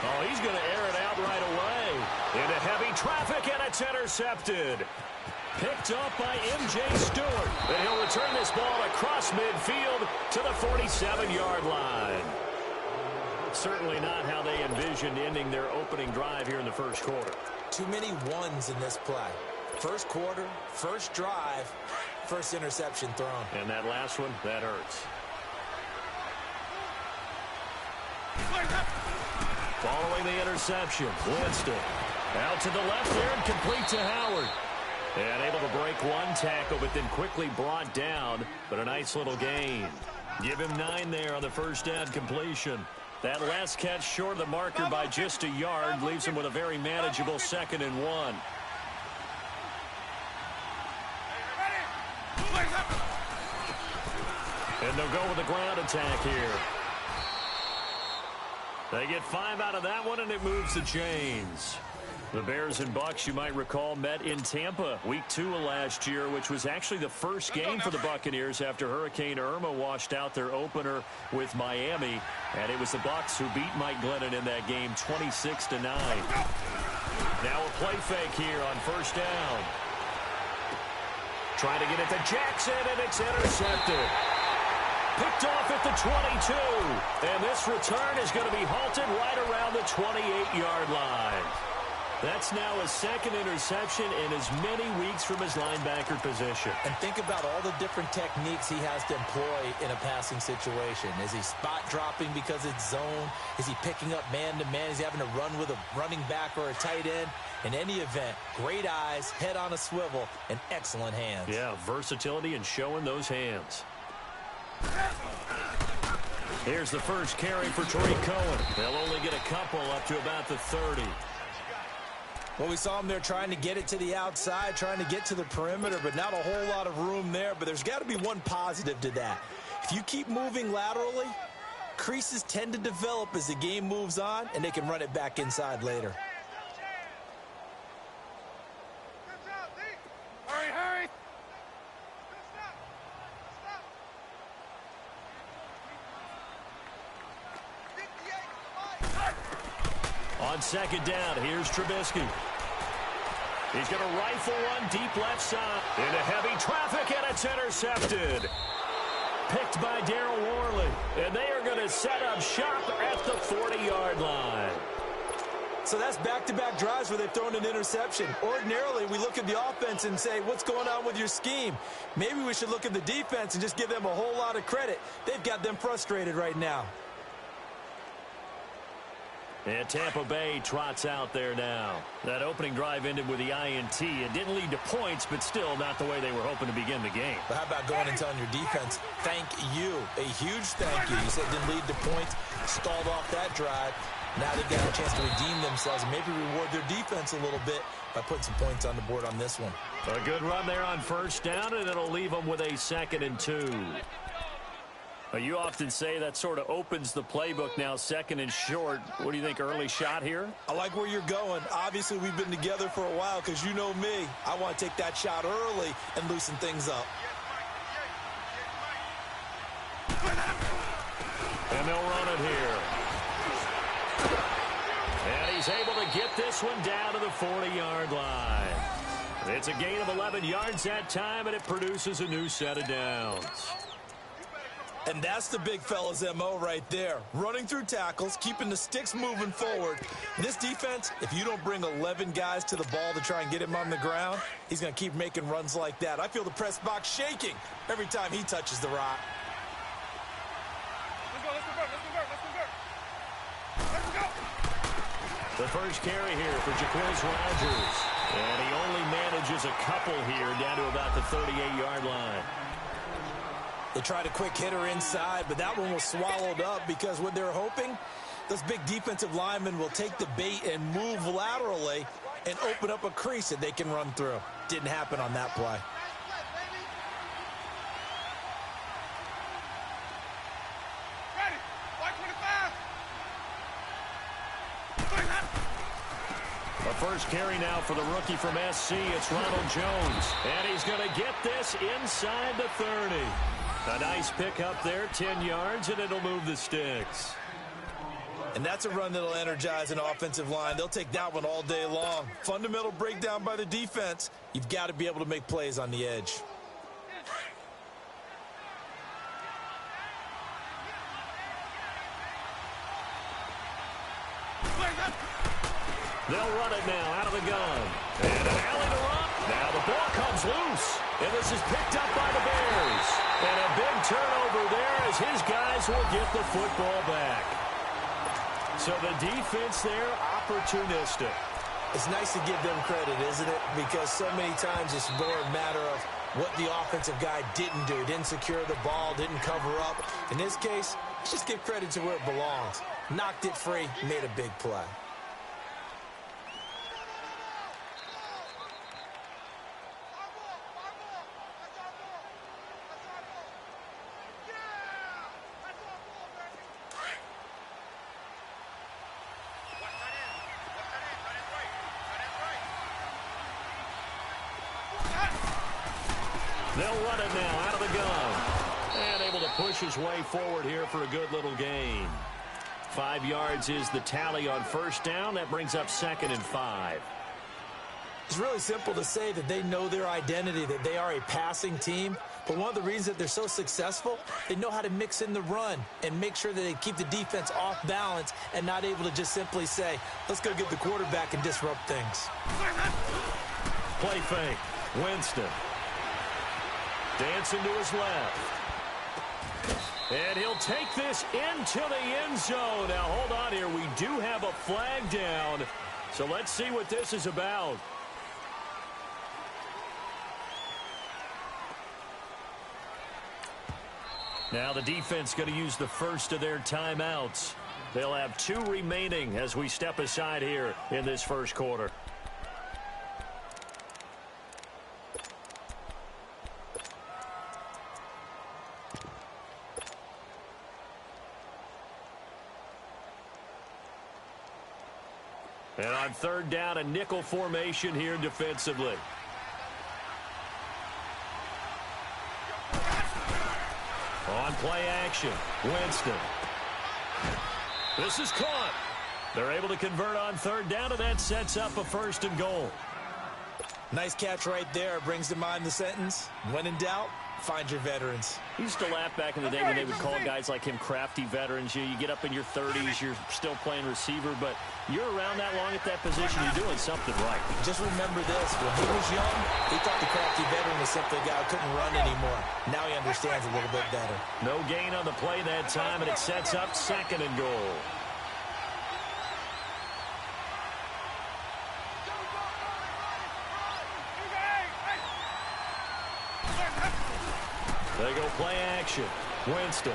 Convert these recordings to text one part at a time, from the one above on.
Oh, he's going to air it out right away. Into heavy traffic, and it's intercepted. Picked up by M.J. Stewart. And he'll return this ball across midfield to the 47-yard line. Certainly not how they envisioned ending their opening drive here in the first quarter. Too many ones in this play. First quarter, first drive, first interception thrown. And that last one, that hurts. Following the interception, Winston out to the left there and complete to Howard. And able to break one tackle, but then quickly brought down. But a nice little gain. Give him 9 there on the first down completion. That last catch short of the marker by just a yard leaves him with a very manageable 2nd and 1. And they'll go with the ground attack here. They get 5 out of that one, and it moves the chains. The Bears and Bucs, you might recall, met in Tampa week 2 of last year, which was actually the first game for the Buccaneers after Hurricane Irma washed out their opener with Miami. And it was the Bucs who beat Mike Glennon in that game 26-9. Now a play fake here on first down. Trying to get it to Jackson, and it's intercepted. Picked off at the 22. And this return is going to be halted right around the 28-yard line. That's now his 2nd interception in as many weeks from his linebacker position. And think about all the different techniques he has to employ in a passing situation. Is he spot dropping because it's zone? Is he picking up man-to-man? Is he having to run with a running back or a tight end? In any event, great eyes, head on a swivel, and excellent hands. Yeah, versatility and showing those hands. Here's the first carry for Tariq Cohen. They'll only get a couple up to about the 30. Well, we saw him there trying to get it to the outside, trying to get to the perimeter, but not a whole lot of room there. But there's got to be one positive to that. If you keep moving laterally, creases tend to develop as the game moves on, and they can run it back inside later. Hurry! On second down, here's Trubisky. He's going to rifle one deep left side. Into heavy traffic, and it's intercepted. Picked by Darryl Worley. And they are going to set up shop at the 40-yard line. So that's back-to-back drives where they've thrown an interception. Ordinarily, we look at the offense and say, what's going on with your scheme? Maybe we should look at the defense and just give them a whole lot of credit. They've got them frustrated right now. And Tampa Bay trots out there now. That opening drive ended with the INT. It didn't lead to points, but still not the way they were hoping to begin the game. But how about going and telling your defense, thank you, a huge thank you. You said it didn't lead to points, stalled off that drive. Now they've got a chance to redeem themselves and maybe reward their defense a little bit by putting some points on the board on this one. A good run there on first down, and it'll leave them with a 2nd and 2. You often say that sort of opens the playbook now, 2nd and short. What do you think, early shot here? I like where you're going. Obviously, we've been together for a while because you know me. I want to take that shot early and loosen things up. And they'll run it here. And he's able to get this one down to the 40-yard line. It's a gain of 11 yards that time, and it produces a new set of downs. And that's the big fella's MO right there. Running through tackles, keeping the sticks moving forward. This defense, if you don't bring 11 guys to the ball to try and get him on the ground, he's going to keep making runs like that. I feel the press box shaking every time he touches the rock. Let's go. The first carry here for Jacquizz Rodgers. And he only manages a couple here down to about the 38-yard line. They tried a quick hitter inside, but that one was swallowed up because what they're hoping, those big defensive linemen will take the bait and move laterally and open up a crease that they can run through. Didn't happen on that play. Ready. White 25. The first carry now for the rookie from SC. It's Ronald Jones. And he's going to get this inside the 30. A nice pick up there, 10 yards, and it'll move the sticks. And that's a run that'll energize an offensive line. They'll take that one all day long. Fundamental breakdown by the defense. You've got to be able to make plays on the edge. They'll run it now out of the gun. And an alley to run. Now the ball comes loose. And this is picked up by the Bears. And a big turnover there as his guys will get the football back. So the defense there, opportunistic. It's nice to give them credit, isn't it? Because so many times it's more a matter of what the offensive guy didn't do. Didn't secure the ball, didn't cover up. In this case, let's just give credit to where it belongs. Knocked it free, made a big play. They'll run it now out of the gun. And able to push his way forward here for a good little gain. 5 yards is the tally on first down. That brings up 2nd and 5. It's really simple to say that they know their identity, that they are a passing team. But one of the reasons that they're so successful, they know how to mix in the run and make sure that they keep the defense off balance and not able to just simply say, let's go get the quarterback and disrupt things. Play fake. Winston. Dancing to his left. And he'll take this into the end zone. Now, hold on here. We do have a flag down. So let's see what this is about. Now the defense going to use the first of their timeouts. They'll have 2 remaining as we step aside here in this first quarter. And on 3rd down, a nickel formation here defensively. On play action, Winston. This is caught. They're able to convert on 3rd down, and that sets up a 1st and goal. Nice catch right there. Brings to mind the sentence, when in doubt, find your veterans. He used to laugh back in the day when they would call guys like him crafty veterans. You get up in your 30s, you're still playing receiver, but you're around that long at that position, you're doing something right. Just remember this. When he was young, he thought the crafty veteran was simply a guy who couldn't run anymore. Now he understands a little bit better. No gain on the play that time, and it sets up 2nd and goal. They go play action. Winston.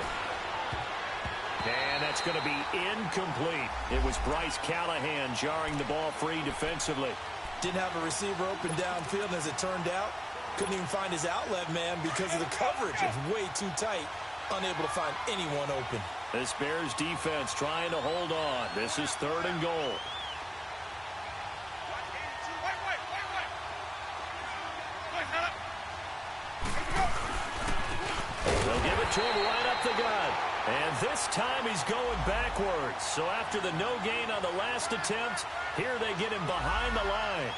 And that's going to be incomplete. It was Bryce Callahan jarring the ball free defensively. Didn't have a receiver open downfield, and as it turned out, couldn't even find his outlet man because of the coverage. It's way too tight, unable to find anyone open. This Bears defense trying to hold on. This is 3rd and goal. They'll give it to him right up the gut. And this time he's going backwards. So after the no gain on the last attempt, here they get him behind the line.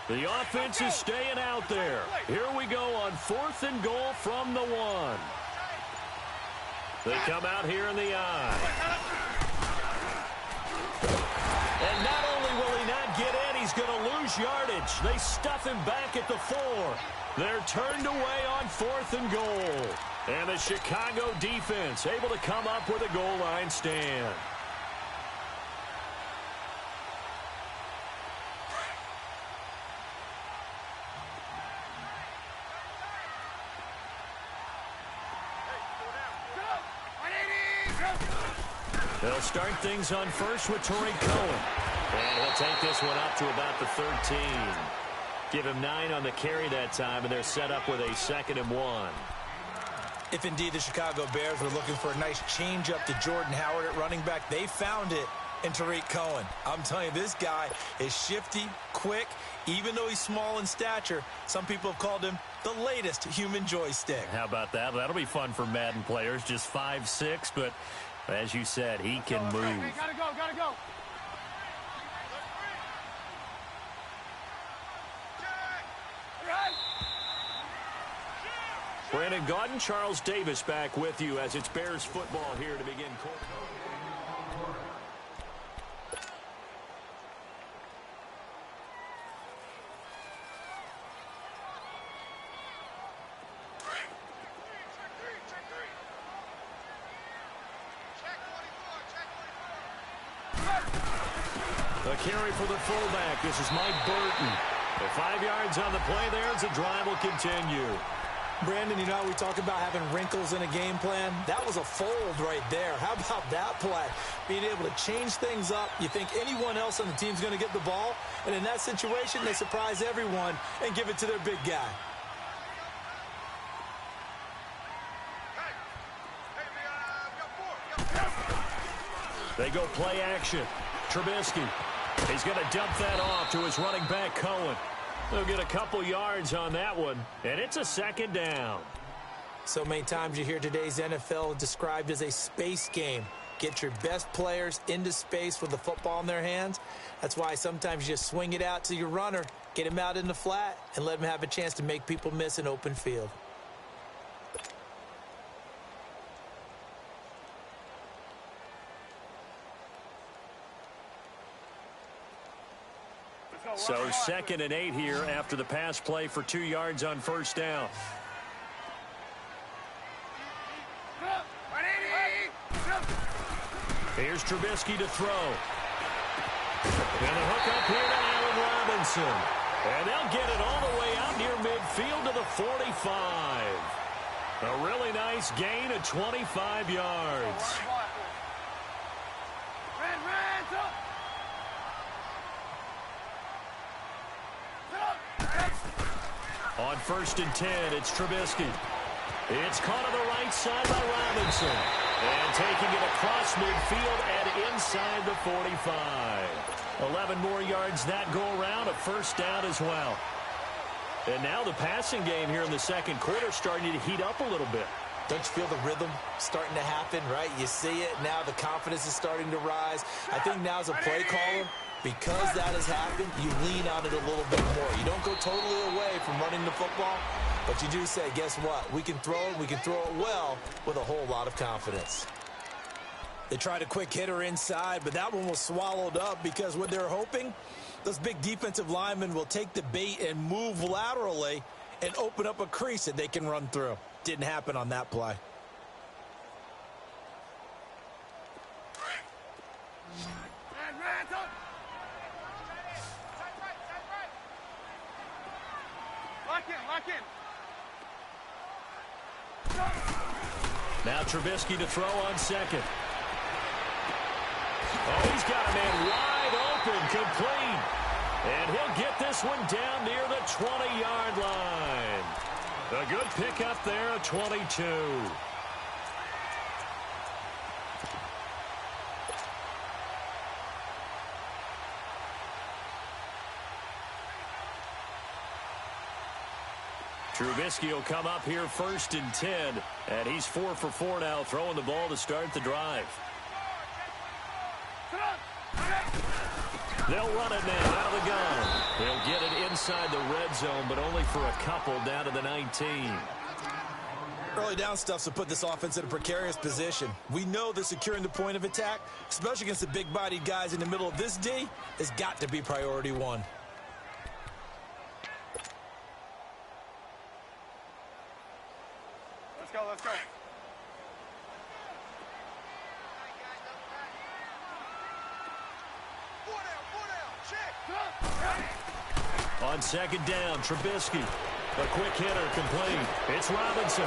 The offense is staying out there. Here we go on 4th and goal from the 1. They come out here in the I. And not only will he not get in, he's going to lose yardage. They stuff him back at the 4. They're turned away on 4th and goal. And the Chicago defense able to come up with a goal line stand. They'll start things on first with Tariq Cohen. And he'll take this one up to about the 13. Give him 9 on the carry that time, and they're set up with a 2nd and 1. If indeed the Chicago Bears were looking for a nice change-up to Jordan Howard at running back, they found it in Tariq Cohen. I'm telling you, this guy is shifty, quick. Even though he's small in stature, some people have called him the latest human joystick. How about that? That'll be fun for Madden players. Just 5'6", but as you said, he can move. Hey, gotta go, gotta go. Brandon Gaudin, Charles Davis back with you as it's Bears football here to begin quarter. A carry for the fullback. This is Mike Burton. The 5 yards on the play there as the drive will continue. Brandon, you know how we talk about having wrinkles in a game plan? That was a fold right there. How about that play? Being able to change things up. You think anyone else on the team's going to get the ball, and in that situation, they surprise everyone and give it to their big guy. They go play action. Trubisky. He's going to dump that off to his running back, Cohen. They'll get a couple yards on that one, and it's a 2nd down. So many times you hear today's NFL described as a space game. Get your best players into space with the football in their hands. That's why sometimes you just swing it out to your runner, get him out in the flat, and let him have a chance to make people miss an open field. So 2nd and 8 here after the pass play for 2 yards on 1st down. Here's Trubisky to throw. And a hook up here to Allen Robinson. And they'll get it all the way out near midfield to the 45. A really nice gain of 25 yards. On 1st and 10, it's Trubisky. It's caught on the right side by Robinson. And taking it across midfield and inside the 45. 11 more yards that go around, a 1st down as well. And now the passing game here in the 2nd quarter starting to heat up a little bit. Don't you feel the rhythm starting to happen, right? You see it, now the confidence is starting to rise. I think now as a play caller, because that has happened, you lean on it a little bit more. You don't go totally away from running the football, but you do say, guess what? We can throw it, we can throw it well with a whole lot of confidence. They tried a quick hitter inside, but that one was swallowed up because what they're hoping, those big defensive linemen will take the bait and move laterally and open up a crease that they can run through. Didn't happen on that play. Lock in. Now Trubisky to throw on 2nd. Oh, he's got a man wide open, complete. And he'll get this one down near the 20-yard line. A good pickup there at 22. Trubisky will come up here 1st and 10. And he's 4 for 4 now, throwing the ball to start the drive. They'll run it now out of the gun. They'll get it inside the red zone, but only for a couple down to the 19. Early down stuffs will put this offense in a precarious position. We know that securing the point of attack, especially against the big-bodied guys in the middle of this D, has got to be priority 1. Let's go. On 2nd down, Trubisky. A quick hitter complete. It's Robinson.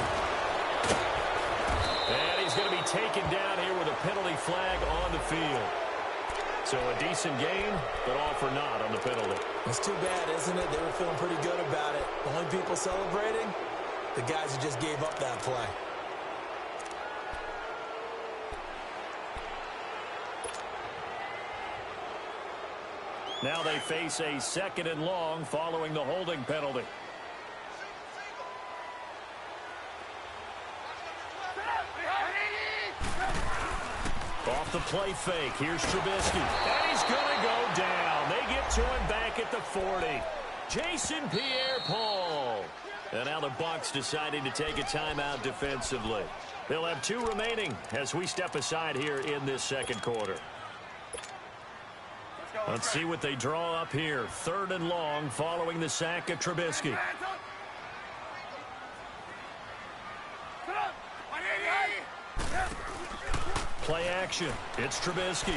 And he's going to be taken down here with a penalty flag on the field. So a decent game, but all for naught on the penalty. It's too bad, isn't it? They were feeling pretty good about it. The only people celebrating, the guys who just gave up that play. Now they face a 2nd and long following the holding penalty. Off the play fake. Here's Trubisky. And he's going to go down. They get to him back at the 40. Jason Pierre-Paul. And now the Bucs deciding to take a timeout defensively. They'll have 2 remaining as we step aside here in this 2nd quarter. Let's see what they draw up here. 3rd and long following the sack of Trubisky. Play action. It's Trubisky.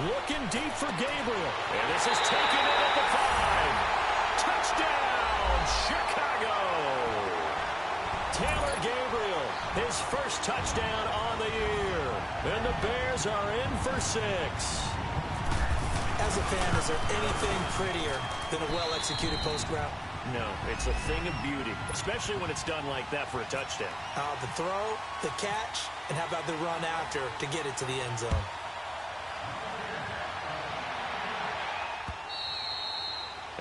Looking deep for Gabriel. And this is taken in at the 5. Touchdown, Chicago. Taylor Gabriel, his first touchdown on the year. And the Bears are in for 6. As a fan, is there anything prettier than a well-executed post route? No, it's a thing of beauty, especially when it's done like that for a touchdown. The throw, the catch, and how about the run after to get it to the end zone?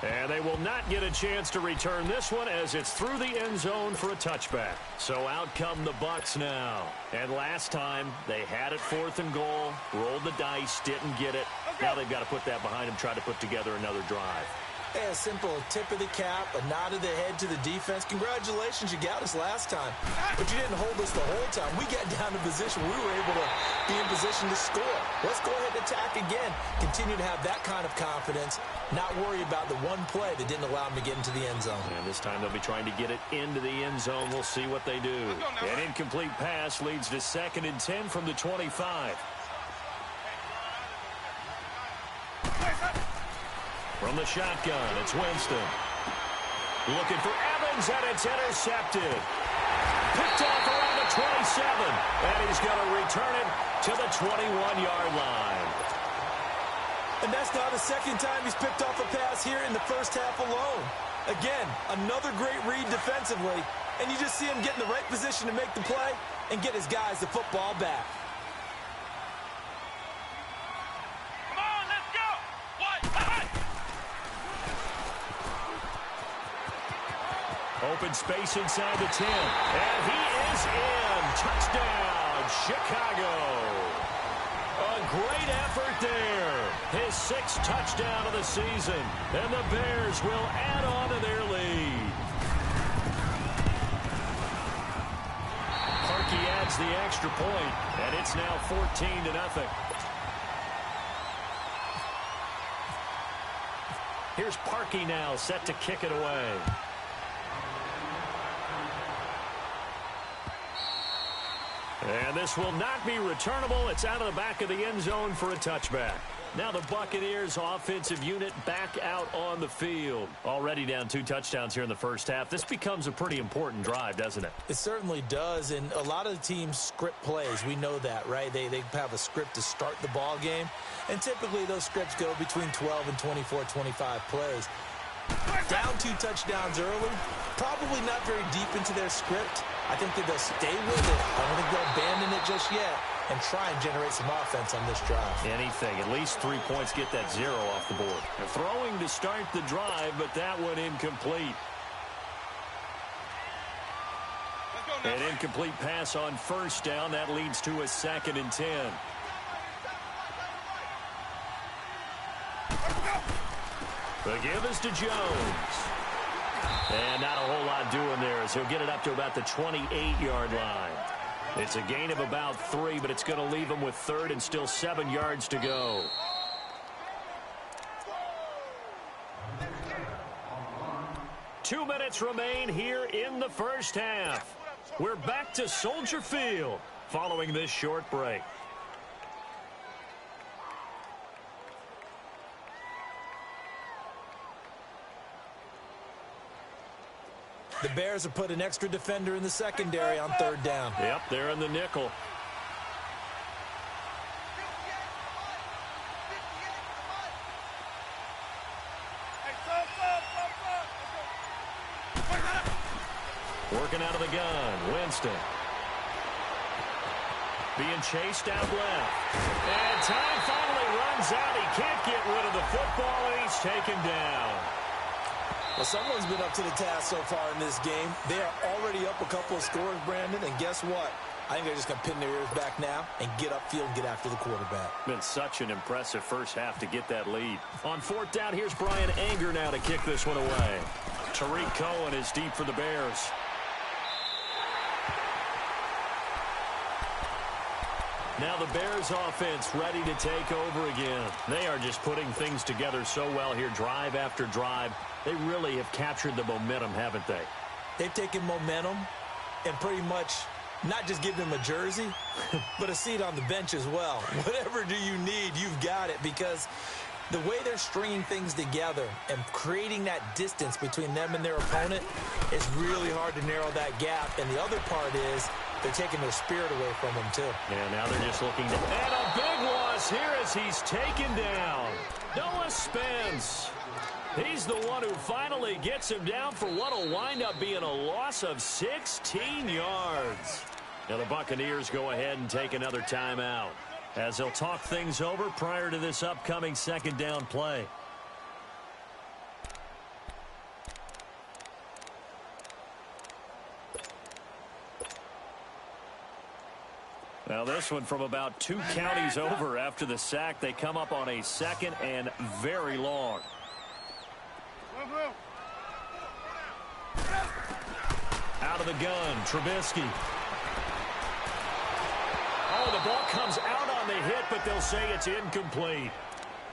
And they will not get a chance to return this one as it's through the end zone for a touchback. So out come the Bucs now. And last time, they had it 4th and goal, rolled the dice, didn't get it. Now they've got to put that behind them, try to put together another drive. A simple tip of the cap, a nod of the head to the defense. Congratulations, you got us last time. But you didn't hold us the whole time. We got down to position. We were able to be in position to score. Let's go ahead and attack again. Continue to have that kind of confidence. Not worry about the one play that didn't allow them to get into the end zone. And this time they'll be trying to get it into the end zone. We'll see what they do. An incomplete pass leads to 2nd and 10 from the 25. From the shotgun, it's Winston. Looking for Evans, and it's intercepted. Picked off around the 27, and he's going to return it to the 21-yard line. And that's not the second time he's picked off a pass here in the first half alone. Again, another great read defensively, and you just see him get in the right position to make the play and get his guys the football back. Open space inside the 10. And he is in. Touchdown, Chicago. A great effort there. His 6th touchdown of the season. And the Bears will add on to their lead. Parkey adds the extra point, and it's now 14-0. Here's Parkey now set to kick it away. And this will not be returnable. It's out of the back of the end zone for a touchback. Now the Buccaneers offensive unit back out on the field. Already down 2 touchdowns here in the first half. This becomes a pretty important drive, doesn't it? It certainly does, and a lot of the teams script plays. We know that, right? They have a script to start the ball game, and typically those scripts go between 12 and 24, 25 plays. Down 2 touchdowns early, probably not very deep into their script. I think that they'll stay with it. I don't think they'll abandon it just yet and try and generate some offense on this drive. Anything. At least 3 points, get that 0 off the board. They're throwing to start the drive, but that one incomplete. An incomplete pass on first down. That leads to a 2nd and 10. The give is to Jones. And not a whole lot doing there as he'll get it up to about the 28-yard line. It's a gain of about 3, but it's going to leave him with 3rd and still 7 yards to go. Two minutes remain here in the first half. We're back to Soldier Field following this short break. The Bears have put an extra defender in the secondary on 3rd down. Yep, they're in the nickel. Working out of the gun, Winston. Being chased out left. And time finally runs out. He can't get rid of the football, and he's taken down. Well, someone's been up to the task so far in this game. They are already up a couple of scores, Brandon, and guess what? I think they're just going to pin their ears back now and get upfield and get after the quarterback. Been such an impressive first half to get that lead. On fourth down, here's Brian Anger now to kick this one away. Tariq Cohen is deep for the Bears. Now the Bears offense ready to take over again. They are just putting things together so well here, drive after drive. They really have captured the momentum, haven't they? They've taken momentum and pretty much not just give them a jersey, but a seat on the bench as well. Whatever do you need, you've got it, because the way they're stringing things together and creating that distance between them and their opponent is really hard to narrow that gap. And the other part is they're taking their spirit away from them, too. Yeah, now they're just looking to... And a big loss here as he's taken down. Noah Spence. He's the one who finally gets him down for what will wind up being a loss of 16 yards. Now the Buccaneers go ahead and take another timeout as they'll talk things over prior to this upcoming second down play. Now this one from about 2 counties over after the sack. They come up on a second and very long. Out of the gun, Trubisky. Oh, the ball comes out on the hit, but they'll say it's incomplete.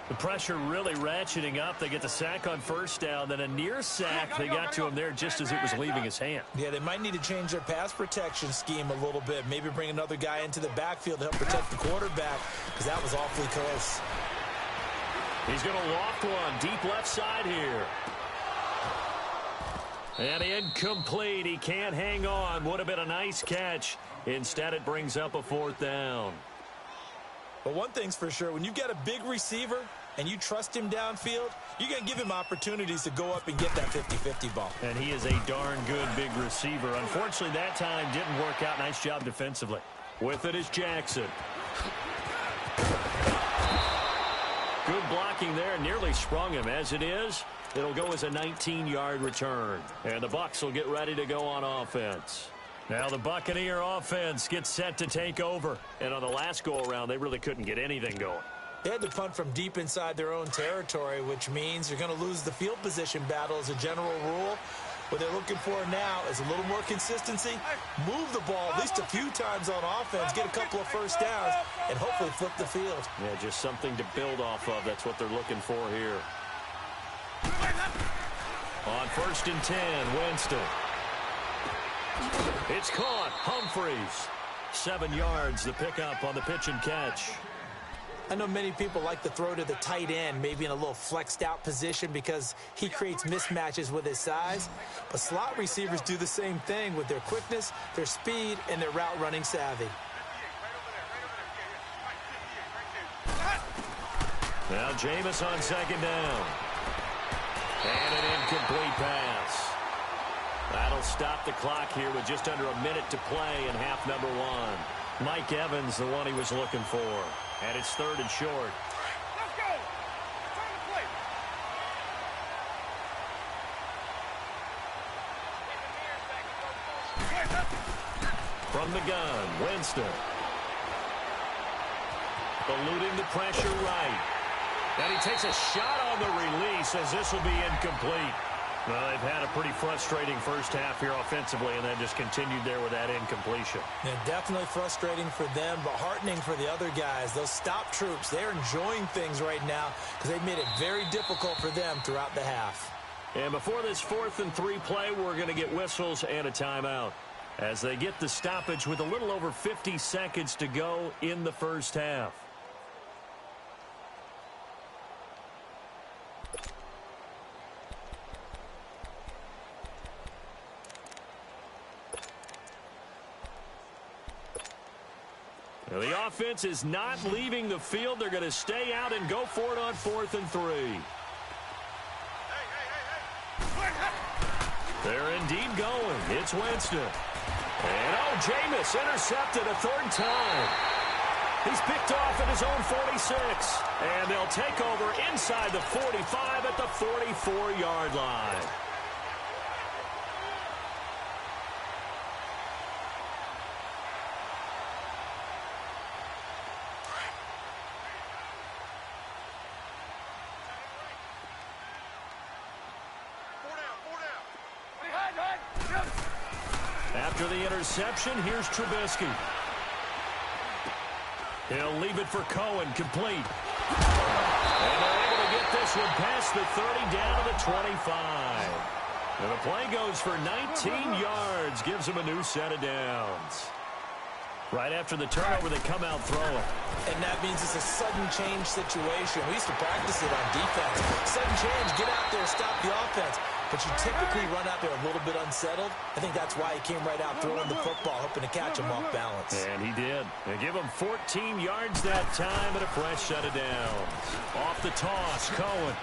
The pressure really ratcheting up. They get the sack on first down, then a near sack. They got to him there just as it was leaving his hand. Yeah, they might need to change their pass protection scheme a little bit. Maybe bring another guy into the backfield to help protect the quarterback, because that was awfully close. He's going to loft one deep left side here. And incomplete. He can't hang on. Would have been a nice catch. Instead, it brings up a fourth down. But one thing's for sure, when you've got a big receiver and you trust him downfield, you're going to give him opportunities to go up and get that 50-50 ball. And he is a darn good big receiver. Unfortunately, that time didn't work out. Nice job defensively. With it is Jackson. Good blocking there. Nearly sprung him. As it is, it'll go as a 19-yard return. And the Bucs will get ready to go on offense. Now the Buccaneer offense gets set to take over. And on the last go-around, they really couldn't get anything going. They had to punt from deep inside their own territory, which means you're going to lose the field position battle as a general rule. What they're looking for now is a little more consistency, move the ball at least a few times on offense, get a couple of first downs, and hopefully flip the field. Yeah, just something to build off of. That's what they're looking for here. On 1st and 10, Winston. It's caught. Humphreys. 7 yards, the pickup on the pitch and catch. I know many people like to throw to the tight end, maybe in a little flexed out position because he creates mismatches with his size. But slot receivers do the same thing with their quickness, their speed, and their route running savvy. Now Jameis on 2nd down. And an incomplete pass. That'll stop the clock here with just under a minute to play in half number 1. Mike Evans, the one he was looking for. And it's 3rd and short. Let's go. Turn the play. From the gun, Winston. Eluding the pressure right. And he takes a shot on the release as this will be incomplete. Well, they've had a pretty frustrating first half here offensively, and then just continued there with that incompletion. Yeah, definitely frustrating for them, but heartening for the other guys. Those stop troops, they're enjoying things right now because they've made it very difficult for them throughout the half. And before this 4th and 3 play, we're going to get whistles and a timeout as they get the stoppage with a little over 50 seconds to go in the first half. Now, the offense is not leaving the field. They're going to stay out and go for it on 4th and 3. indeed going. It's Winston. And, oh, Jameis intercepted a third time. He's picked off at his own 46. And they'll take over inside the 45 at the 44-yard line. After the interception, here's Trubisky. He'll leave it for Cohen, complete. And they're able to get this one past the 30 down to the 25. And the play goes for 19 yards, gives them a new set of downs. Right after the turnover, they come out throwing. And that means it's a sudden change situation. We used to practice it on defense. Sudden change, get out there, stop the offense. But you typically run out there a little bit unsettled. I think that's why he came right out throwing the football, hoping to catch him off balance. And he did. They give him 14 yards that time and a fresh set of downs. Off the toss, Cohen.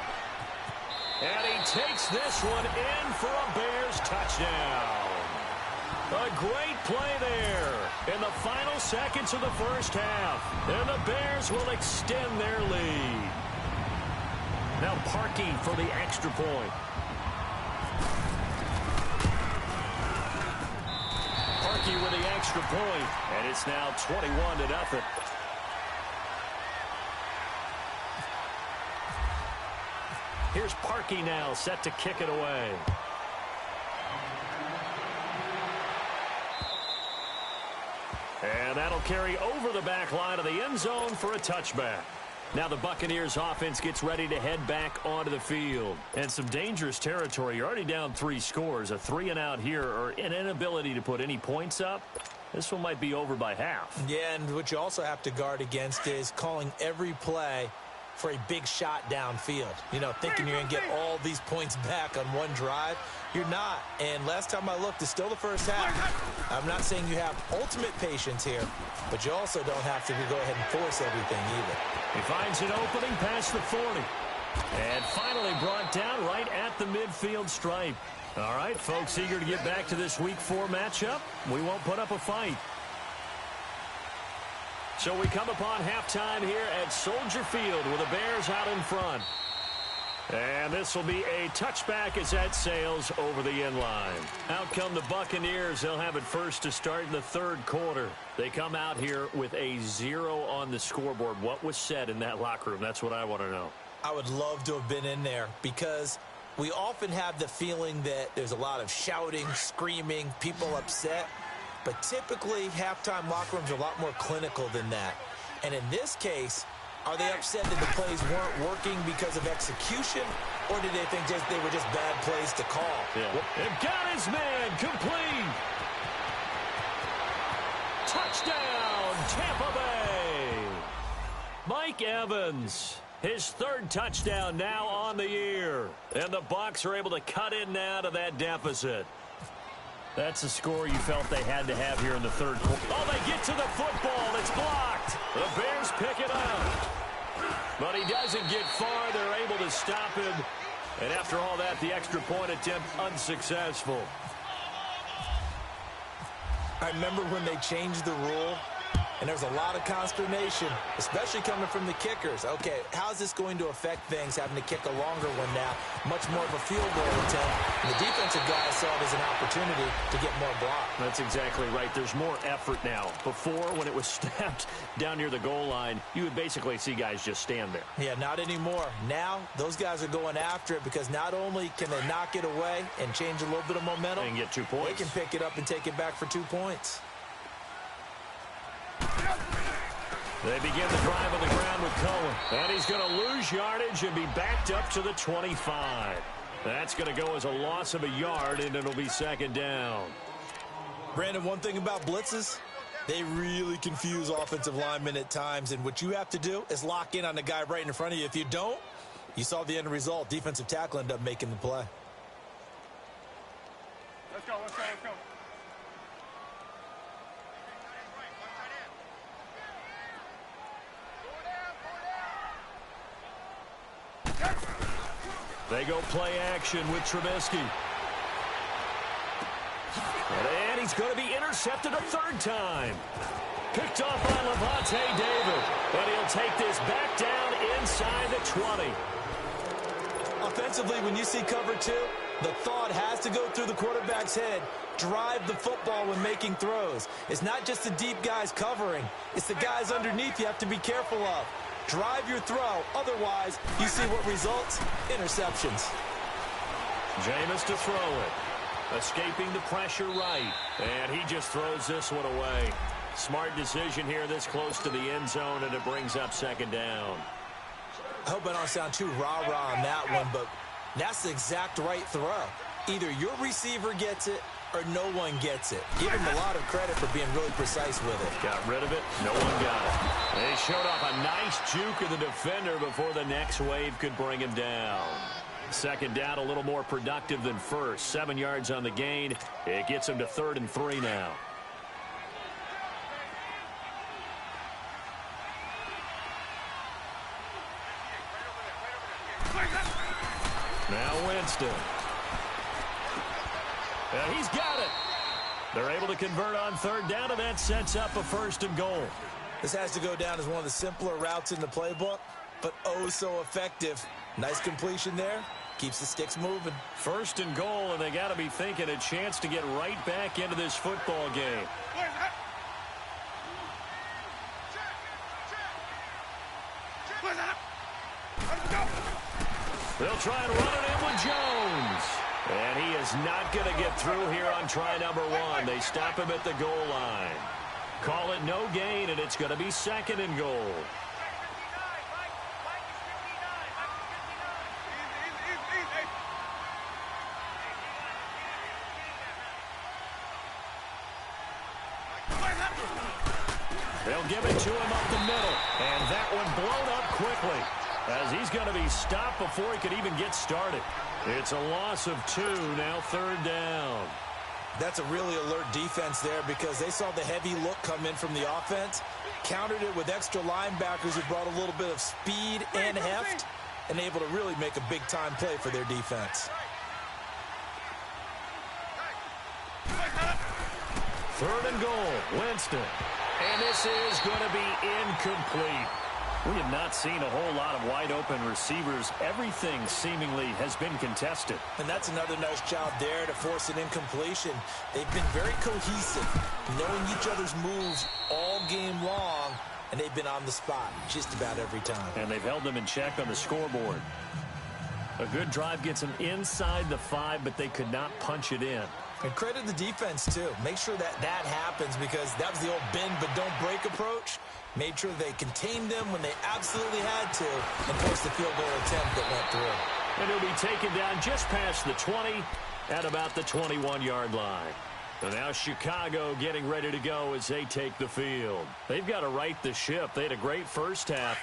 And he takes this one in for a Bears touchdown. A great play there in the final seconds of the first half. And the Bears will extend their lead. Now Parkey for the extra point. Parkey with the extra point, and it's now 21-0. Here's Parkey now, set to kick it away. And that'll carry over the back line of the end zone for a touchback. Now the Buccaneers offense gets ready to head back onto the field. And some dangerous territory. You're already down 3 scores. A 3-and-out here, or an inability to put any points up. This one might be over by half. Yeah, and what you also have to guard against is calling every play for a big shot downfield. You know, thinking you're going to get all these points back on one drive. You're not. And last time I looked, it's still the first half. I'm not saying you have ultimate patience here, but you also don't have to go ahead and force everything either. He finds an opening past the 40. And finally brought down right at the midfield stripe. All right, folks, eager to get back to this Week 4 matchup. We won't put up a fight. So we come upon halftime here at Soldier Field with the Bears out in front. And this will be a touchback as that sails over the end line. Out come the Buccaneers. They'll have it first to start in the third quarter. They come out here with a 0 on the scoreboard. What was said in that locker room? That's what I want to know. I would love to have been in there because we often have the feeling that there's a lot of shouting, screaming, people upset. But typically, halftime locker rooms are a lot more clinical than that. And in this case, are they upset that the plays weren't working because of execution, or did they think they were just bad plays to call? Yeah. They've got his man complete. Touchdown, Tampa Bay. Mike Evans, his third touchdown now on the year. And the Bucs are able to cut in now to that deficit. That's a score you felt they had to have here in the third quarter. Oh, they get to the football. It's blocked. The Bears pick it up. But he doesn't get far. They're able to stop him. And after all that, the extra point attempt unsuccessful. I remember when they changed the rule, and there's a lot of consternation, especially coming from the kickers. Okay, how's this going to affect things, having to kick a longer one now, much more of a field goal attempt? And the defensive guys saw it as an opportunity to get more block. That's exactly right. There's more effort now. Before, when it was snapped down near the goal line, you would basically see guys just stand there. Yeah, not anymore. Now, those guys are going after it because not only can they knock it away and change a little bit of momentum, and get 2 points. They can pick it up and take it back for 2 points. They begin the drive on the ground with Cohen. And he's going to lose yardage and be backed up to the 25. That's going to go as a loss of a yard, and it'll be second down. Brandon, one thing about blitzes, they really confuse offensive linemen at times. And what you have to do is lock in on the guy right in front of you. If you don't, you saw the end result. Defensive tackle ended up making the play. Let's go, let's go, let's go. They go play action with Trubisky. And he's going to be intercepted a third time. Picked off by Levante David. And he'll take this back down inside the 20. Offensively, when you see cover two, the thought has to go through the quarterback's head. Drive the football when making throws. It's not just the deep guys covering. It's the guys underneath you have to be careful of. Drive your throw. Otherwise, you see what results? Interceptions. Jameis to throw it. Escaping the pressure right. And he just throws this one away. Smart decision here this close to the end zone, and it brings up second down. I hope I don't sound too rah-rah on that one, but that's the exact right throw. Either your receiver gets it or no one gets it. Give him a lot of credit for being really precise with it. Got rid of it. No one got it. They showed off a nice juke of the defender before the next wave could bring him down. Second down, a little more productive than first. 7 yards on the gain. It gets him to 3rd and 3 now. Now Winston. And he's got it. They're able to convert on 3rd down, and that sets up a 1st and goal. This has to go down as one of the simpler routes in the playbook, but oh so effective. Nice completion there. Keeps the sticks moving. 1st and goal, and they got to be thinking a chance to get right back into this football game. They'll try and run it in with Jones. And he is not going to get through here on try number 1. They stop him at the goal line. Call it no gain, and it's going to be 2nd and goal. They'll give it to him up the middle. And that one blown up quickly, as he's going to be stopped before he could even get started. It's a loss of 2, now 3rd down. That's a really alert defense there because they saw the heavy look come in from the offense, countered it with extra linebackers who brought a little bit of speed and heft, and able to really make a big-time play for their defense. 3rd and goal, Winston. And this is going to be incomplete. We have not seen a whole lot of wide-open receivers. Everything seemingly has been contested. And that's another nice job there to force an incompletion. They've been very cohesive, knowing each other's moves all game long, and they've been on the spot just about every time. And they've held them in check on the scoreboard. A good drive gets them inside the 5, but they could not punch it in. And credit the defense, too. Make sure that happens because that was the old bend but don't break approach. Made sure they contained them when they absolutely had to and forced the field goal attempt that went through. And he'll be taken down just past the 20 at about the 21-yard line. And now Chicago getting ready to go as they take the field. They've got to right the ship. They had a great first half,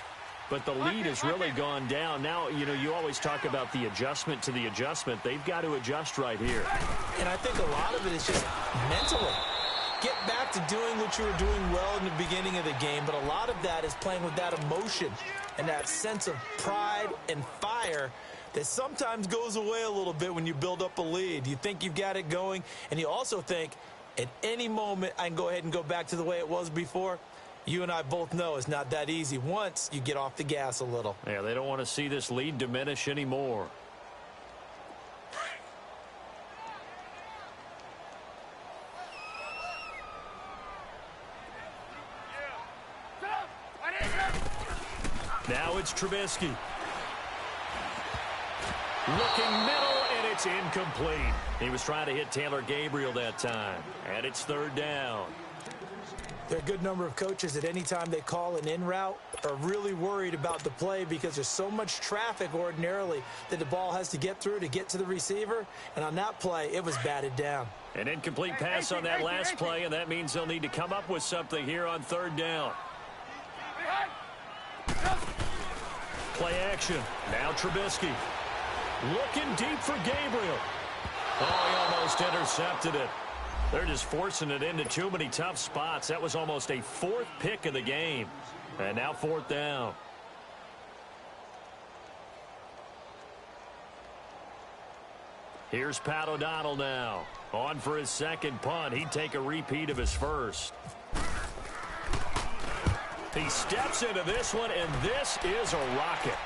but the lead has really gone down. Now, you know, you always talk about the adjustment to the adjustment. They've got to adjust right here. And I think a lot of it is just mentally. Get back to doing what you were doing well in the beginning of the game, but a lot of that is playing with that emotion and that sense of pride and fire that sometimes goes away a little bit when you build up a lead. You think you've got it going, and you also think at any moment I can go ahead and go back to the way it was before. You and I both know it's not that easy once you get off the gas a little. Yeah, they don't want to see this lead diminish anymore. Now it's Trubisky. Looking middle, and it's incomplete. He was trying to hit Taylor Gabriel that time. And it's 3rd down. There are a good number of coaches at any time they call an in route are really worried about the play because there's so much traffic ordinarily that the ball has to get through to get to the receiver. And on that play, it was batted down. An incomplete pass on that last play, and that means they'll need to come up with something here on 3rd down. Play action. Now Trubisky. Looking deep for Gabriel. Oh, he almost intercepted it. They're just forcing it into too many tough spots. That was almost a 4th pick of the game. And now 4th down. Here's Pat O'Donnell now. On for his second punt. He'd take a repeat of his first. He steps into this one, and this is a rocket.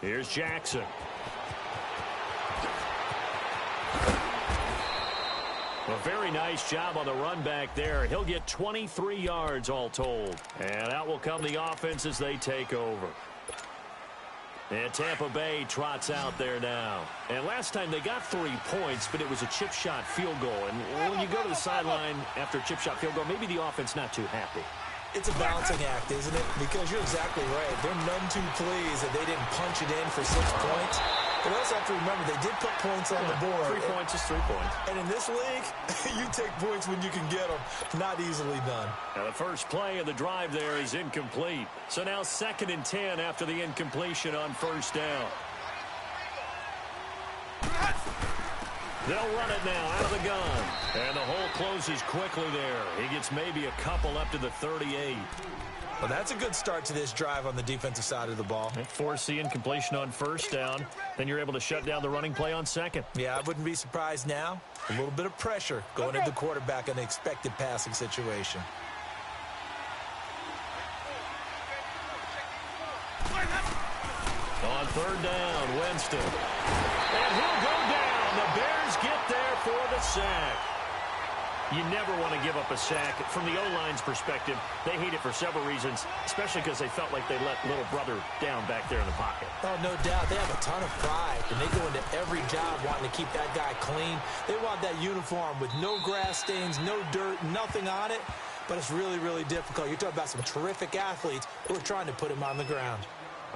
Here's Jackson. A very nice job on the run back there. He'll get 23 yards all told. And out will come the offense as they take over. And Tampa Bay trots out there now. And last time they got 3 points, but it was a chip shot field goal. And when you go to the sideline after a chip shot field goal, maybe the offense not too happy. It's a balancing act, isn't it? Because you're exactly right. They're none too pleased that they didn't punch it in for 6 points. But also have to remember, they did put points on the board. 3 points is 3 points. And in this league, you take points when you can get them. Not easily done. Now the first play of the drive there is incomplete. So now 2nd and 10 after the incompletion on first down. They'll run it now out of the gun. And the hole closes quickly there. He gets maybe a couple up to the 38. Well, that's a good start to this drive on the defensive side of the ball. They force the incompletion on first down. Then you're able to shut down the running play on second. Yeah, I wouldn't be surprised now. A little bit of pressure going at the quarterback in an expected passing situation. On third down, Winston. And he'll go down. The Bears get there for the sack. You never want to give up a sack. From the O-line's perspective, they hate it for several reasons, especially because they felt like they let little brother down back there in the pocket. Oh, no doubt. They have a ton of pride, and they go into every job wanting to keep that guy clean. They want that uniform with no grass stains, no dirt, nothing on it, but it's really, really difficult. You're talking about some terrific athletes who are trying to put him on the ground.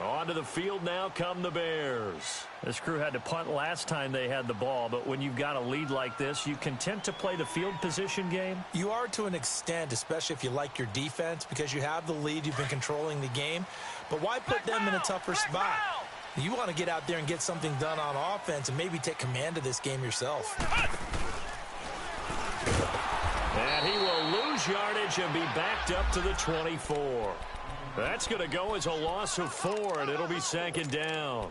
Onto the field now come the Bears. This crew had to punt last time they had the ball, but when you've got a lead like this, you content to play the field position game? You are to an extent, especially if you like your defense, because you have the lead, you've been controlling the game. But why put them in a tougher spot? You want to get out there and get something done on offense and maybe take command of this game yourself. And he will lose yardage and be backed up to the 24. That's going to go as a loss of 4, and it'll be 2nd down.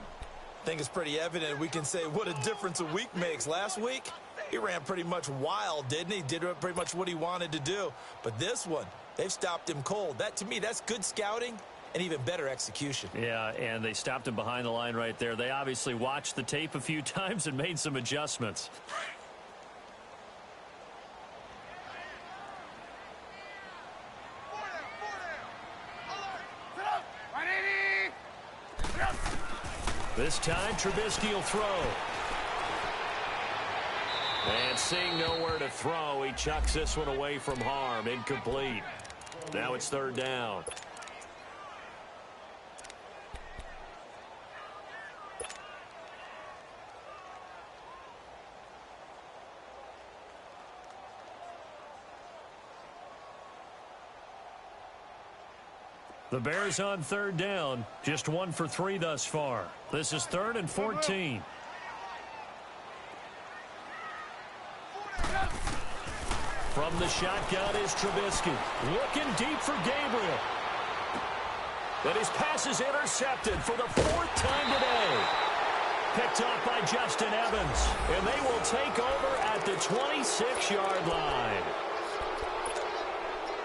I think it's pretty evident we can say what a difference a week makes. Last week, he ran pretty much wild, didn't he? Did pretty much what he wanted to do. But this one, they've stopped him cold. That, to me, that's good scouting and even better execution. Yeah, and they stopped him behind the line right there. They obviously watched the tape a few times and made some adjustments. This time, Trubisky will throw. And seeing nowhere to throw, he chucks this one away from harm. Incomplete. Now it's 3rd down. The Bears on 3rd down. Just 1 for 3 thus far. This is 3rd and 14. From the shotgun is Trubisky. Looking deep for Gabriel. But his pass is intercepted for the 4th time today. Picked off by Justin Evans. And they will take over at the 26-yard line.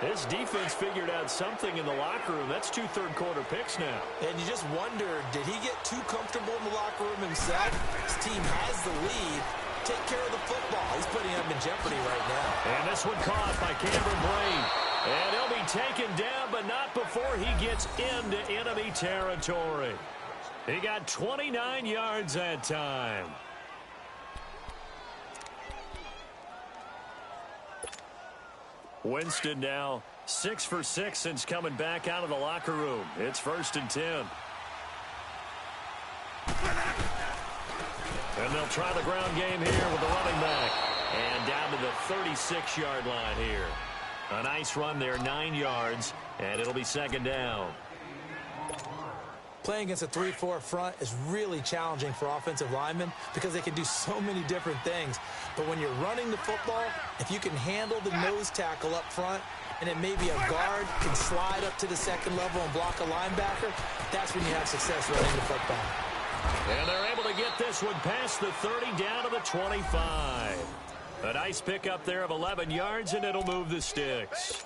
This defense figured out something in the locker room. That's 2 third-quarter picks now. And you just wonder, did he get too comfortable in the locker room himself? His team has the lead. Take care of the football. He's putting them in jeopardy right now. And this one caught by Cameron Brate. And he'll be taken down, but not before he gets into enemy territory. He got 29 yards that time. Winston now 6 for 6 since coming back out of the locker room. It's 1st and 10. And they'll try the ground game here with the running back. And down to the 36-yard line here. A nice run there, 9 yards, and it'll be 2nd down. Playing against a 3-4 front is really challenging for offensive linemen because they can do so many different things. But when you're running the football, if you can handle the nose tackle up front, and then maybe a guard can slide up to the 2nd level and block a linebacker, that's when you have success running the football. And they're able to get this one past the 30 down to the 25. A nice pickup there of 11 yards, and it'll move the sticks.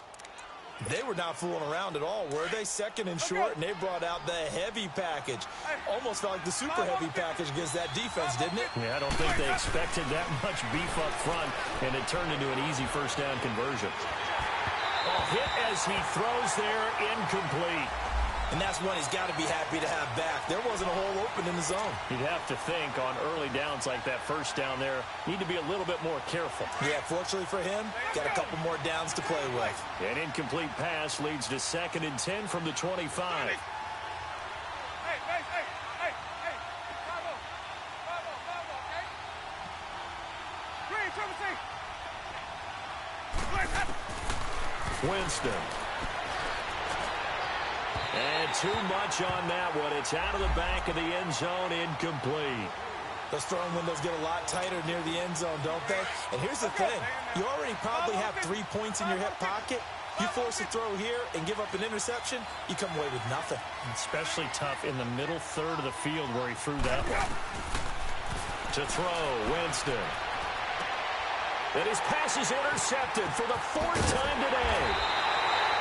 They were not fooling around at all, were they? Second and short, and they brought out the heavy package. Almost felt like the super heavy package against that defense, didn't it? Yeah, I don't think they expected that much beef up front, and it turned into an easy first down conversion. Hit as he throws there, incomplete. And that's one he's got to be happy to have back. There wasn't a hole open in the zone. You'd have to think on early downs like that first down there, need to be a little bit more careful. Yeah, fortunately for him, got a couple more downs to play with. An incomplete pass leads to 2nd and 10 from the 25. Hey. Bravo, okay? Green, triple T. Winston. And too much on that one. It's out of the back of the end zone, incomplete. Those throwing windows get a lot tighter near the end zone, don't they? And here's the thing. You already probably have 3 points in your hip pocket. You force a throw here and give up an interception, you come away with nothing. Especially tough in the middle third of the field where he threw that one. To throw, Winston. And his pass is intercepted for the 4th time today.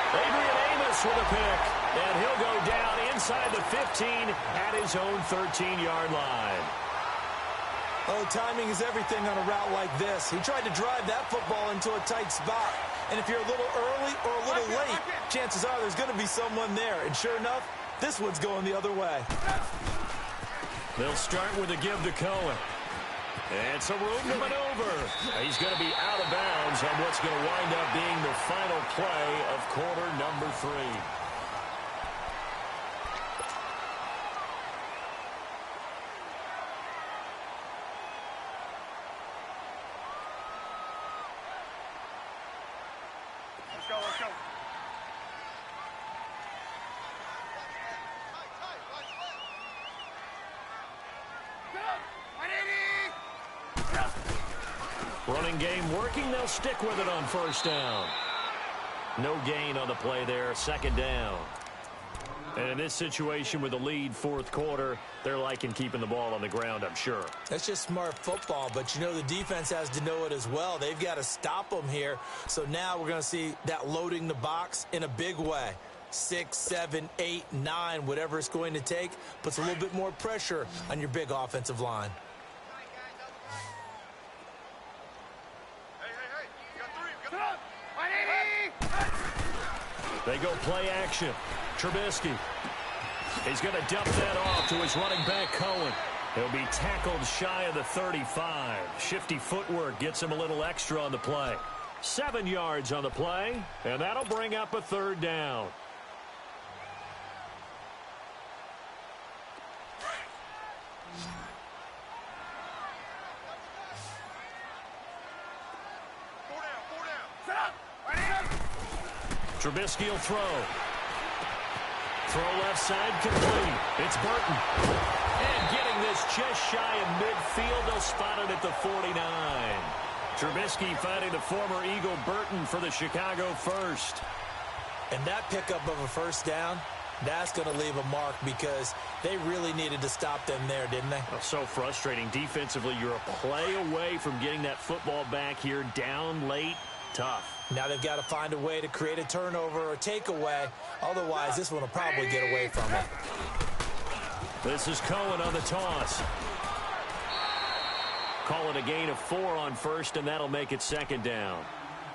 Adrian Amos with a pick, and he'll go down inside the 15 at his own 13-yard line. Oh, timing is everything on a route like this. He tried to drive that football into a tight spot. And if you're a little early or a little late, chances are there's going to be someone there. And sure enough, this one's going the other way. They'll start with a give to Cohen. And some room to maneuver. He's going to be out of bounds on what's going to wind up being the final play of quarter number 3. Let's go. Running game working. They'll stick with it on first down. No gain on the play there. 2nd down. And in this situation with the lead 4th quarter, they're liking keeping the ball on the ground, I'm sure. That's just smart football, but you know the defense has to know it as well. They've got to stop them here. So now we're going to see that loading the box in a big way. 6, 7, 8, 9, whatever it's going to take, puts a little bit more pressure on your big offensive line. They go play action. Trubisky. He's going to dump that off to his running back, Cohen. He'll be tackled shy of the 35. Shifty footwork gets him a little extra on the play. 7 yards on the play, and that'll bring up a 3rd down. Trubisky will throw. Throw left side complete. It's Burton. And getting this just shy of midfield. They'll spot it at the 49. Trubisky finding the former Eagle Burton for the Chicago first. And that pickup of a first down, that's going to leave a mark because they really needed to stop them there, didn't they? Oh, so frustrating. Defensively, you're a play away from getting that football back here. Down late. Tough. Now they've got to find a way to create a turnover or takeaway. Otherwise, this one will probably get away from it. This is Cohen on the toss. Call it a gain of 4 on first, and that'll make it 2nd down.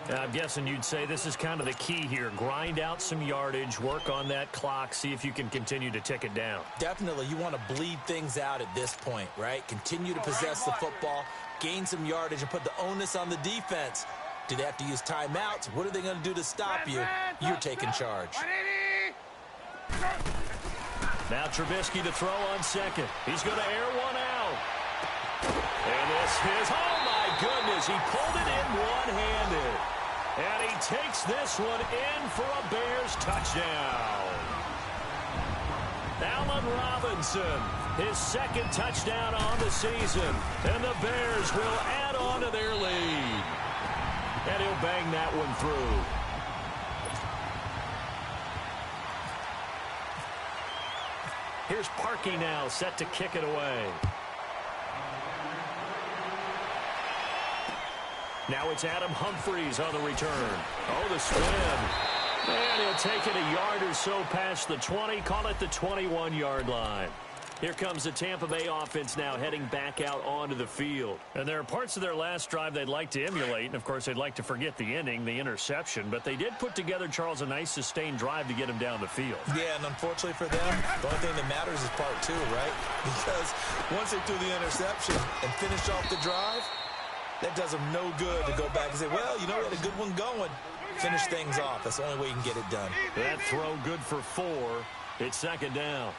I'm guessing you'd say this is kind of the key here. Grind out some yardage, work on that clock, see if you can continue to tick it down. Definitely. You want to bleed things out at this point, right? Continue to possess the football, gain some yardage, and put the onus on the defense. Do they have to use timeouts? What are they going to do to stop you? You're taking charge. Now Trubisky to throw on 2nd. He's going to air one out. And this is, oh my goodness, he pulled it in one-handed. And he takes this one in for a Bears touchdown. Allen Robinson, his 2nd touchdown on the season. And the Bears will add on to their lead. And he'll bang that one through. Here's Parkey now, set to kick it away. Now it's Adam Humphries on the return. Oh, the spin. And he'll take it a yard or so past the 20, call it the 21-yard line. Here comes the Tampa Bay offense now heading back out onto the field. And there are parts of their last drive they'd like to emulate. And, of course, they'd like to forget the inning, the interception. But they did put together, Charles, a nice sustained drive to get him down the field. Yeah, and unfortunately for them, the only thing that matters is part two, right? Because once they threw the interception and finished off the drive, that does them no good to go back and say, well, you know, we had a good one going. Finish things off. That's the only way you can get it done. That throw good for 4. It's second down.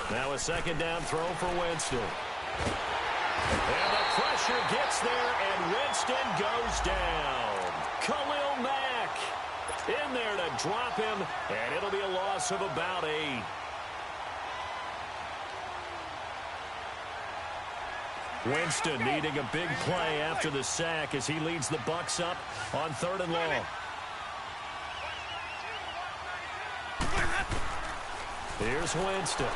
Now a second down throw for Winston. And the pressure gets there, and Winston goes down. Khalil Mack in there to drop him, and it'll be a loss of about 8. Winston needing a big play after the sack as he leads the Bucs up on 3rd and long. Here's Winston.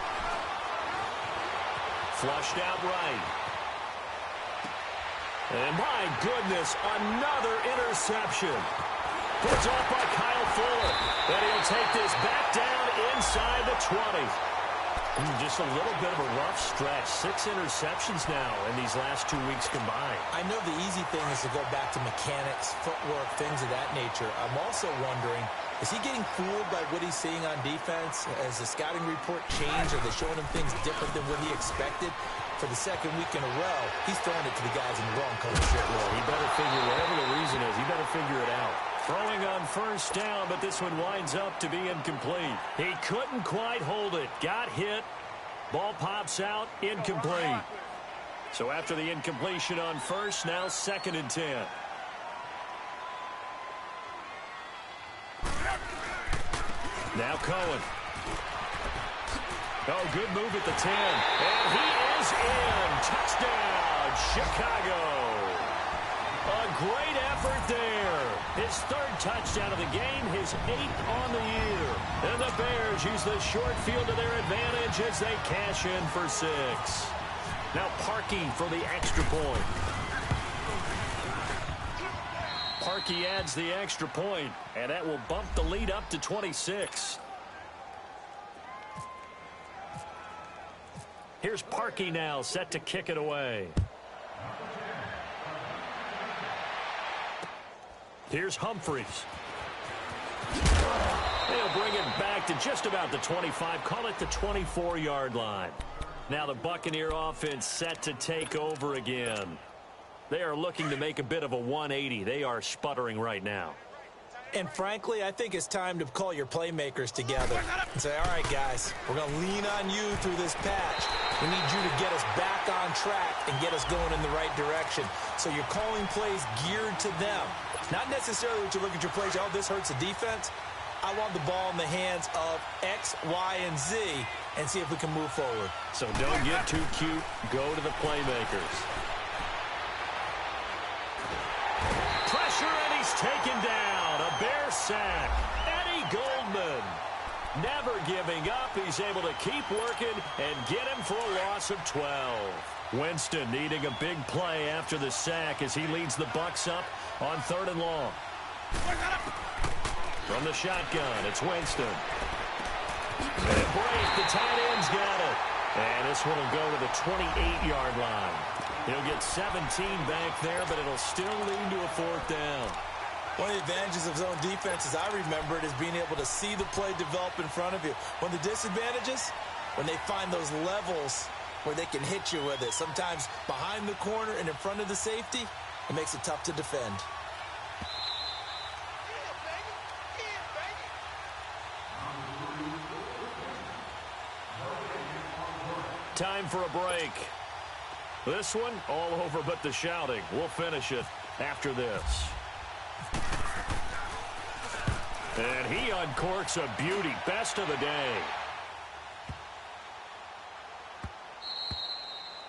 Flushed out right. And my goodness, another interception. Puts off by Kyle Fuller. And he'll take this back down inside the 20. Just a little bit of a rough stretch. 6 interceptions now in these last 2 weeks combined. I know the easy thing is to go back to mechanics, footwork, things of that nature. I'm also wondering, is he getting fooled by what he's seeing on defense? Has the scouting report changed? Are they showing him things different than what he expected? For the second week in a row, he's throwing it to the guys in the wrong color shirt. Well, he better figure, whatever the reason is, he better figure it out. Throwing on first down, but this one winds up to be incomplete. He couldn't quite hold it. Got hit. Ball pops out. Incomplete. So after the incompletion on first, now 2nd and 10. Now Cohen. Oh, good move at the 10. And he is in. Touchdown, Chicago. A great effort there. His 3rd touchdown of the game, his 8th on the year. And the Bears use the short field to their advantage as they cash in for 6. Now Parkey for the extra point. Parkey adds the extra point, and that will bump the lead up to 26. Here's Parkey now, set to kick it away. Here's Humphries. They'll bring it back to just about the 25, call it the 24-yard line. Now the Buccaneer offense set to take over again. They are looking to make a bit of a 180. They are sputtering right now. And frankly, I think it's time to call your playmakers together and say, all right, guys, we're going to lean on you through this patch. We need you to get us back on track and get us going in the right direction. So you're calling plays geared to them. Not necessarily that you look at your plays, oh, this hurts the defense. I want the ball in the hands of X, Y, and Z and see if we can move forward. So don't get too cute. Go to the playmakers. Pressure, and he's taken down. A Bear sack. Eddie Goldman never giving up. He's able to keep working and get him for a loss of 12. Winston needing a big play after the sack as he leads the Bucs up on 3rd and long. From the shotgun, it's Winston. And a break, the tight end's got it. And this one will go to the 28-yard line. He'll get 17 back there, but it'll still lead to a 4th down. One of the advantages of zone defense, as I remember it, is being able to see the play develop in front of you. One of the disadvantages, when they find those levels where they can hit you with it. Sometimes behind the corner and in front of the safety, it makes it tough to defend. Time for a break. This one, all over but the shouting. We'll finish it after this. And he uncorks a beauty. Best of the day.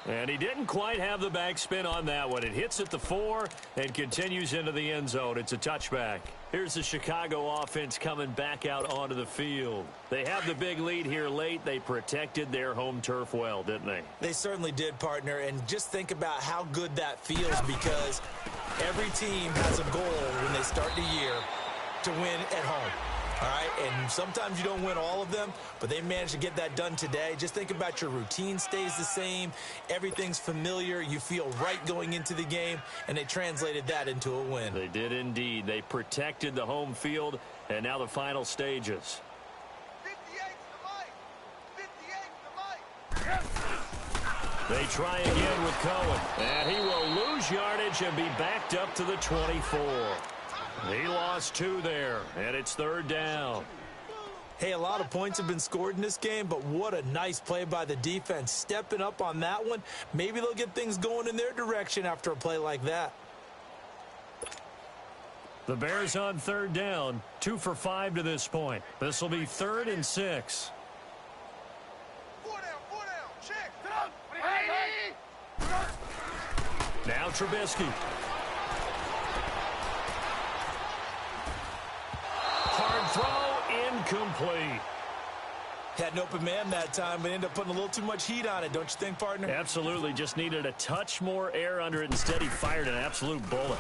And he didn't quite have the backspin on that one. It hits at the 4 and continues into the end zone. It's a touchback. Here's the Chicago offense coming back out onto the field. They have the big lead here late. They protected their home turf well, didn't they? They certainly did, partner. And just think about how good that feels, because every team has a goal when they start the year to win at home. All right, and sometimes you don't win all of them, but they managed to get that done today. Just think about your routine stays the same. Everything's familiar. You feel right going into the game, and they translated that into a win. They did indeed. They protected the home field, and now the final stages. 58 to Mike. They try again with Cohen, and he will lose yardage and be backed up to the 24. He lost 2 there, and it's 3rd down. Hey, a lot of points have been scored in this game, but what a nice play by the defense. Stepping up on that one, maybe they'll get things going in their direction after a play like that. The Bears on 3rd down, 2 for 5 to this point. This will be 3rd and 6. 4 down, check. Hey. Now Trubisky. Hard throw, incomplete. Had an open man that time, but ended up putting a little too much heat on it, don't you think, partner? Absolutely, just needed a touch more air under it. Instead, he fired an absolute bullet.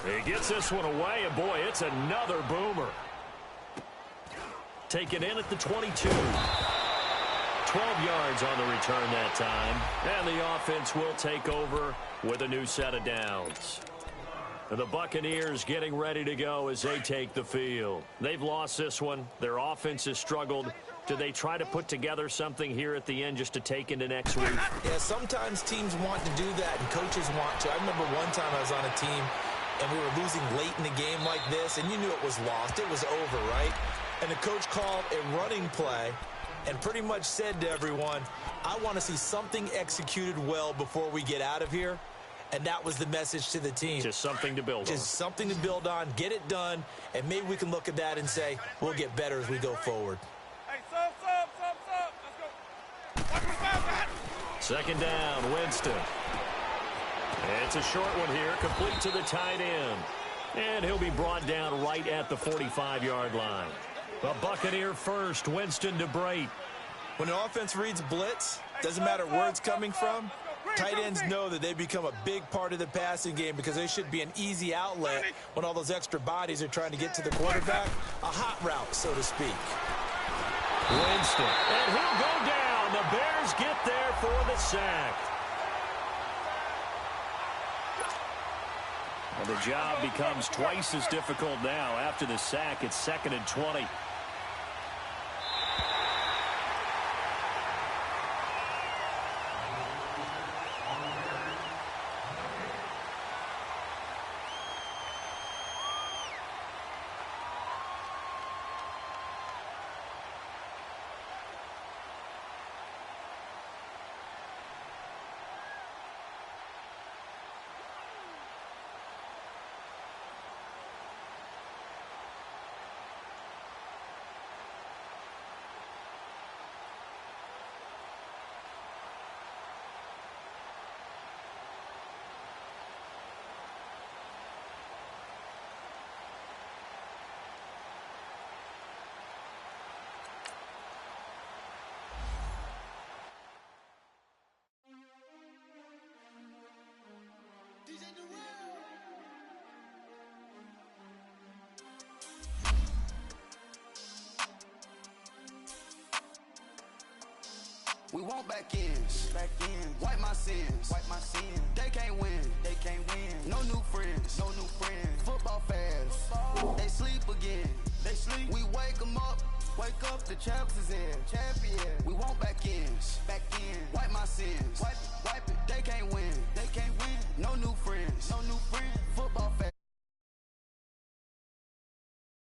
He gets this one away, and boy, it's another boomer. Taken in at the 22. 12 yards on the return that time. And the offense will take over with a new set of downs. The Buccaneers getting ready to go as they take the field. They've lost this one. Their offense has struggled. Do they try to put together something here at the end just to take into next week? Yeah, sometimes teams want to do that, and coaches want to. I remember one time I was on a team, and we were losing late in the game like this, and you knew it was lost. It was over, right? And the coach called a running play and pretty much said to everyone, I want to see something executed well before we get out of here. And that was the message to the team. Just something to build on. Just something to build on, get it done, and maybe we can look at that and say, we'll get better as we go forward. Hey, sub. Let's go. Watch the foul, man. 2nd down, Winston. It's a short one here, complete to the tight end. And he'll be brought down right at the 45-yard line. The Buccaneer first, Winston to Brate. When an offense reads blitz, doesn't matter where it's coming from, tight ends know that they become a big part of the passing game because they should be an easy outlet when all those extra bodies are trying to get to the quarterback. A hot route, so to speak. Winston, and he'll go down. The Bears get there for the sack. And the job becomes twice as difficult now. After the sack, it's 2nd and 20. We want back ends. Wipe my sins. They can't win. No new friends. Football fans. They sleep again. We wake them up. The champs is in. Champion. We want back ends. Wipe my sins. Wipe it. They can't win.